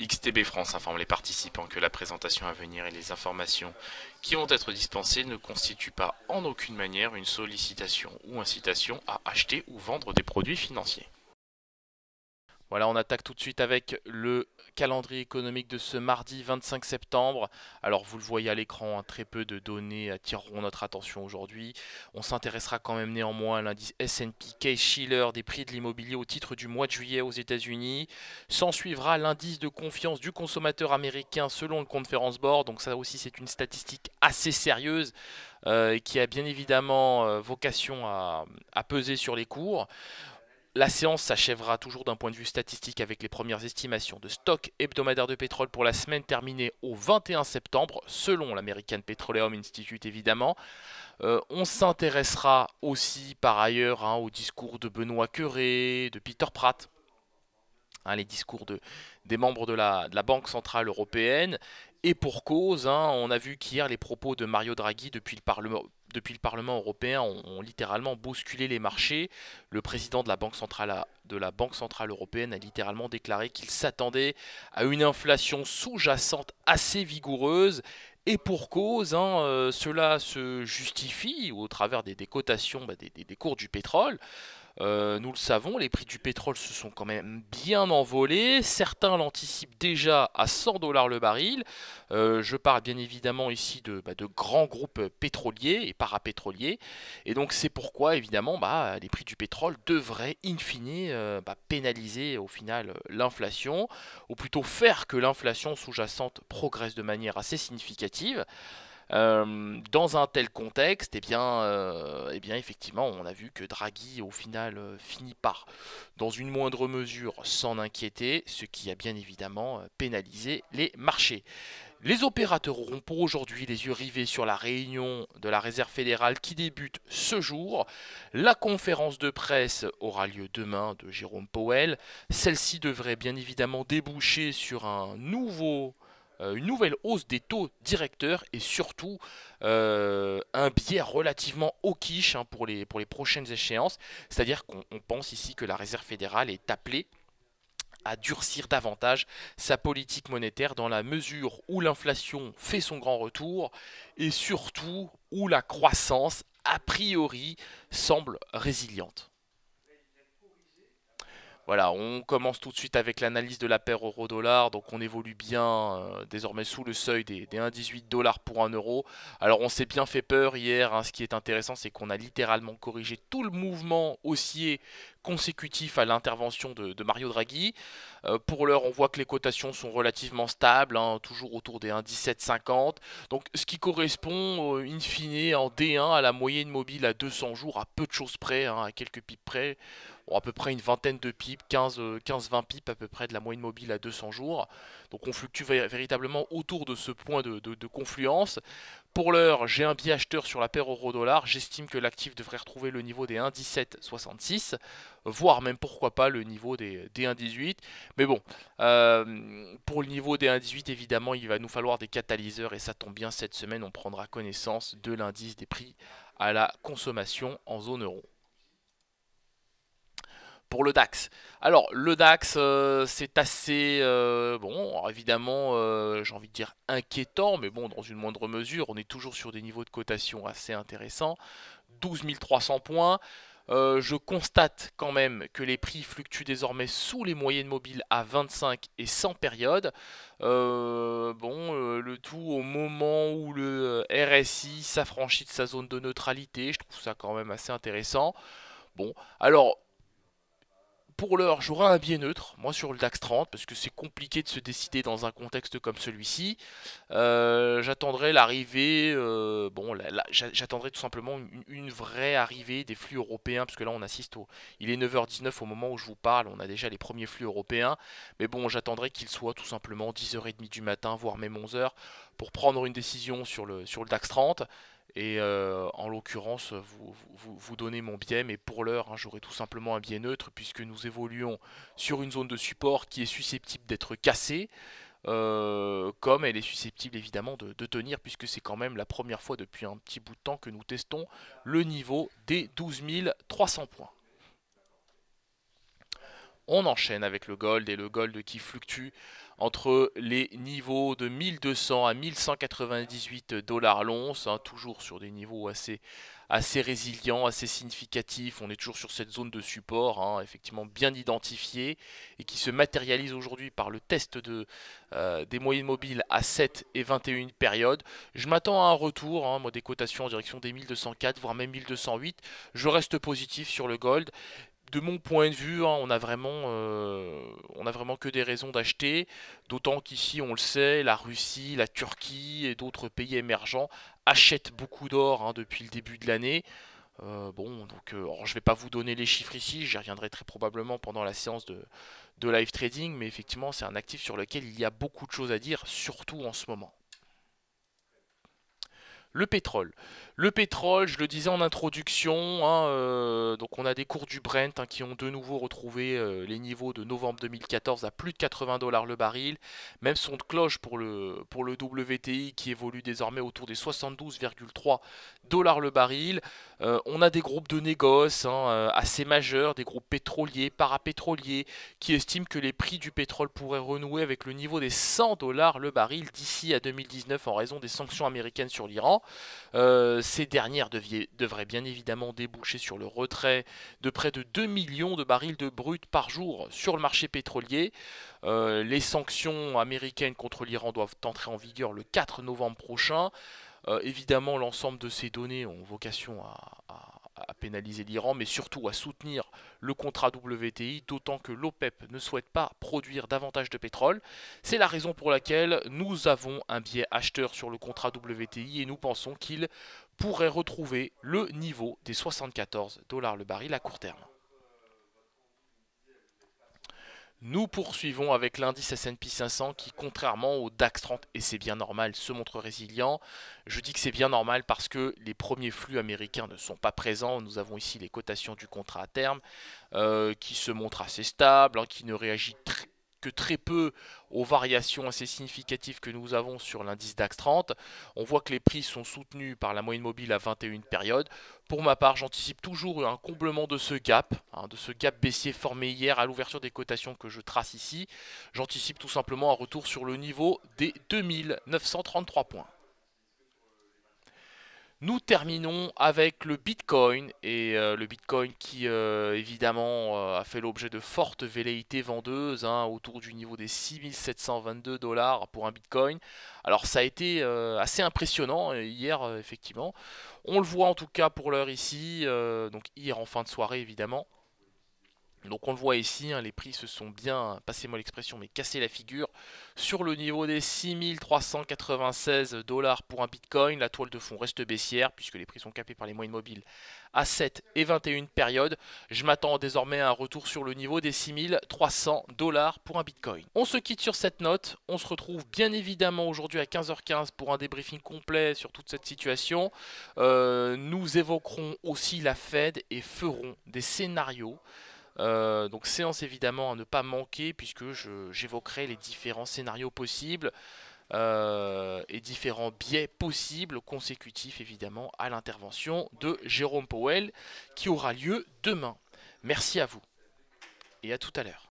XTB France informe les participants que la présentation à venir et les informations qui vont être dispensées ne constituent pas en aucune manière une sollicitation ou incitation à acheter ou vendre des produits financiers. Voilà, on attaque tout de suite avec le calendrier économique de ce mardi 25 septembre. Alors vous le voyez à l'écran, hein, très peu de données attireront notre attention aujourd'hui. On s'intéressera quand même néanmoins à l'indice S&P Case-Shiller des prix de l'immobilier au titre du mois de juillet aux États-Unis. S'en suivra l'indice de confiance du consommateur américain selon le Conference Board. Donc ça aussi c'est une statistique assez sérieuse et qui a bien évidemment vocation à peser sur les cours. La séance s'achèvera toujours d'un point de vue statistique avec les premières estimations de stock hebdomadaire de pétrole pour la semaine terminée au 21 septembre, selon l'American Petroleum Institute évidemment. On s'intéressera aussi par ailleurs au discours de Benoît Cœuré, de Peter Pratt, les discours des membres de la Banque Centrale Européenne. Et pour cause, on a vu qu'hier les propos de Mario Draghi depuis le Parlement européen ont littéralement bousculé les marchés. Le président de la Banque Centrale Européenne a littéralement déclaré qu'il s'attendait à une inflation sous-jacente assez vigoureuse. Et pour cause, cela se justifie au travers des cotations, des cours du pétrole. Nous le savons, les prix du pétrole se sont quand même bien envolés. Certains l'anticipent déjà à 100 dollars le baril. Je parle bien évidemment ici de grands groupes pétroliers et parapétroliers. Et donc c'est pourquoi évidemment les prix du pétrole devraient in fine pénaliser au final l'inflation, ou plutôt faire que l'inflation sous-jacente progresse de manière assez significative. Dans un tel contexte, eh bien, effectivement, on a vu que Draghi, au final, finit par, dans une moindre mesure, s'en inquiéter, ce qui a bien évidemment pénalisé les marchés. Les opérateurs auront pour aujourd'hui les yeux rivés sur la réunion de la Réserve fédérale qui débute ce jour. La conférence de presse aura lieu demain de Jérôme Powell. Celle-ci devrait bien évidemment déboucher sur une nouvelle hausse des taux directeurs et surtout un biais relativement hawkish pour les prochaines échéances. C'est-à-dire qu'on pense ici que la Réserve fédérale est appelée à durcir davantage sa politique monétaire dans la mesure où l'inflation fait son grand retour et surtout où la croissance, a priori, semble résiliente. Voilà, on commence tout de suite avec l'analyse de la paire euro-dollar. Donc on évolue bien désormais sous le seuil des 1,18 dollars pour un euro. Alors on s'est bien fait peur hier. Ce qui est intéressant, c'est qu'on a littéralement corrigé tout le mouvement haussier consécutif à l'intervention de Mario Draghi. Pour l'heure, on voit que les cotations sont relativement stables, toujours autour des 1,1750. Donc ce qui correspond in fine en D1 à la moyenne mobile à 200 jours, à peu de choses près, à quelques pips près. Bon, à peu près une vingtaine de pips, 15-20 pips à peu près de la moyenne mobile à 200 jours. Donc on fluctue véritablement autour de ce point de confluence. Pour l'heure, j'ai un biais acheteur sur la paire euro-dollar. J'estime que l'actif devrait retrouver le niveau des 1,1766, voire même pourquoi pas le niveau des 1,18. Mais bon, pour le niveau des 1,18, évidemment, il va nous falloir des catalyseurs et ça tombe bien, cette semaine, on prendra connaissance de l'indice des prix à la consommation en zone euro. Pour le DAX. Alors, le DAX, c'est assez, bon, alors évidemment, j'ai envie de dire inquiétant, mais bon, dans une moindre mesure, on est toujours sur des niveaux de cotation assez intéressants. 12 300 points. Je constate quand même que les prix fluctuent désormais sous les moyennes mobiles à 25 et 100 périodes. Le tout au moment où le RSI s'affranchit de sa zone de neutralité. Je trouve ça quand même assez intéressant. Bon, alors pour l'heure, j'aurai un biais neutre, moi sur le DAX 30, parce que c'est compliqué de se décider dans un contexte comme celui-ci. J'attendrai l'arrivée, j'attendrai tout simplement une vraie arrivée des flux européens, parce que là on assiste il est 9h19 au moment où je vous parle, on a déjà les premiers flux européens, mais bon, j'attendrai qu'il soit tout simplement 10h30 du matin, voire même 11h, pour prendre une décision sur le DAX 30. Et en l'occurrence, vous donnez mon biais, mais pour l'heure, j'aurai tout simplement un biais neutre puisque nous évoluons sur une zone de support qui est susceptible d'être cassée, comme elle est susceptible évidemment de tenir, puisque c'est quand même la première fois depuis un petit bout de temps que nous testons le niveau des 12 300 points. On enchaîne avec le gold et le gold qui fluctue entre les niveaux de 1200 à 1198 dollars l'once, hein, toujours sur des niveaux assez résilients, assez significatifs. On est toujours sur cette zone de support, hein, effectivement bien identifiée et qui se matérialise aujourd'hui par le test des moyennes mobiles à 7 et 21 périodes. Je m'attends à un retour, hein, moi, des cotations en direction des 1204, voire même 1208. Je reste positif sur le gold. De mon point de vue, hein, on a vraiment que des raisons d'acheter, d'autant qu'ici, on le sait, la Russie, la Turquie et d'autres pays émergents achètent beaucoup d'or, hein, depuis le début de l'année. Alors, je vais pas vous donner les chiffres ici, j'y reviendrai très probablement pendant la séance de live trading, mais effectivement, c'est un actif sur lequel il y a beaucoup de choses à dire, surtout en ce moment. Le pétrole. Le pétrole, je le disais en introduction, hein, donc on a des cours du Brent, hein, qui ont de nouveau retrouvé les niveaux de novembre 2014 à plus de 80 dollars le baril. Même son de cloche pour le WTI qui évolue désormais autour des 72,3 dollars le baril. On a des groupes de négoce, hein, assez majeurs, des groupes pétroliers, parapétroliers, qui estiment que les prix du pétrole pourraient renouer avec le niveau des 100 dollars le baril d'ici à 2019 en raison des sanctions américaines sur l'Iran. Ces dernières devraient bien évidemment déboucher sur le retrait de près de 2 millions de barils de brut par jour sur le marché pétrolier. Les sanctions américaines contre l'Iran doivent entrer en vigueur le 4 novembre prochain. Évidemment, l'ensemble de ces données ont vocation à pénaliser l'Iran, mais surtout à soutenir le contrat WTI, d'autant que l'OPEP ne souhaite pas produire davantage de pétrole. C'est la raison pour laquelle nous avons un biais acheteur sur le contrat WTI et nous pensons qu'il pourrait retrouver le niveau des 74 dollars le baril à court terme. Nous poursuivons avec l'indice S&P 500 qui, contrairement au DAX 30, et c'est bien normal, se montre résilient. Je dis que c'est bien normal parce que les premiers flux américains ne sont pas présents. Nous avons ici les cotations du contrat à terme qui se montrent assez stables, hein, qui ne réagit que très peu aux variations assez significatives que nous avons sur l'indice DAX 30. On voit que les prix sont soutenus par la moyenne mobile à 21 périodes. Pour ma part, j'anticipe toujours un comblement de ce gap, hein, de ce gap baissier formé hier à l'ouverture des cotations que je trace ici. J'anticipe tout simplement un retour sur le niveau des 2933 points. Nous terminons avec le Bitcoin et le Bitcoin qui évidemment a fait l'objet de fortes velléités vendeuses, hein, autour du niveau des 6722 dollars pour un Bitcoin. Alors ça a été assez impressionnant hier, effectivement. On le voit en tout cas pour l'heure ici, donc hier en fin de soirée évidemment. Donc on le voit ici, hein, les prix se sont bien, passez-moi l'expression, mais cassé la figure sur le niveau des 6396 dollars pour un Bitcoin. La toile de fond reste baissière puisque les prix sont capés par les moyennes mobiles à 7 et 21 périodes. Je m'attends désormais à un retour sur le niveau des 6300 dollars pour un Bitcoin. On se quitte sur cette note. On se retrouve bien évidemment aujourd'hui à 15h15 pour un débriefing complet sur toute cette situation. Nous évoquerons aussi la Fed et ferons des scénarios. Donc séance évidemment à ne pas manquer puisque j'évoquerai les différents scénarios possibles et différents biais possibles consécutifs évidemment à l'intervention de Jérôme Powell qui aura lieu demain. Merci à vous et à tout à l'heure.